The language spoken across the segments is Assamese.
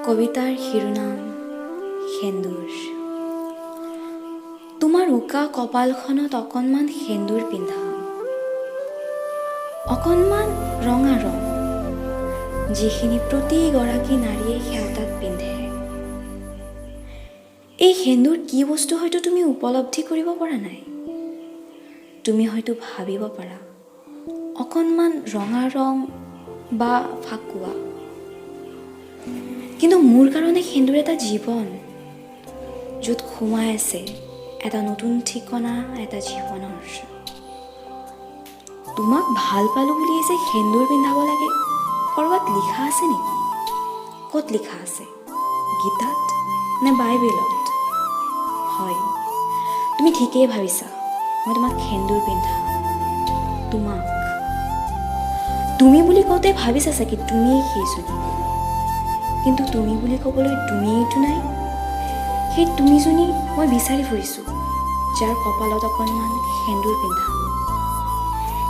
কবিতাৰ শিৰোনাম সেন্দুৰ। তোমাৰ উকা কপালখনত অকণমান সেন্দুৰ পিন্ধা, অকণমান ৰঙা ৰং, যিখিনি প্ৰতিগৰাকী নাৰীয়ে সেওঁতাত পিন্ধে। এই সেন্দুৰ কি বস্তু হয়তো তুমি উপলব্ধি কৰিব পৰা নাই। তুমি হয়তো ভাবিব পাৰা অকণমান ৰঙা ৰং বা ফাকুৱা, কিন্তু মোৰ কাৰণে সেন্দুৰ এটা জীৱন, য'ত সোমাই আছে এটা নতুন ঠিকনা, এটা জীৱনৰ। তোমাক ভাল পালোঁ বুলি যে সেন্দুৰ পিন্ধাব লাগে, ক'ৰবাত লিখা আছে নেকি? ক'ত লিখা আছে? গীতাত নে বাইবেলত? হয়, তুমি ঠিকেই ভাবিছা। মই তোমাক সেন্দুৰ পিন্ধাম, তোমাক। তুমি বুলি কওঁতে ভাবিছা চাগে তুমিয়েই সেইজনী, কিন্তু তুমি বুলি ক'বলৈ তুমিয়েইতো নাই। সেই তুমিজনী মই বিচাৰি ফুৰিছোঁ, যাৰ কপালত অকণমান সেন্দুৰ পিন্ধাম।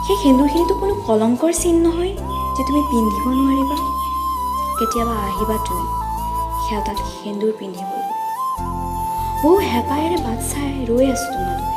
সেই সেন্দুৰখিনিতো কোনো কলংকৰ চিন নহয় যে তুমি পিন্ধিব নোৱাৰিবা। কেতিয়াবা আহিবা তুমি সেয়া তাত সেন্দুৰ পিন্ধিবলৈ। বহু হেঁপাহেৰে বাট চাই ৰৈ আছোঁ তোমালৈ।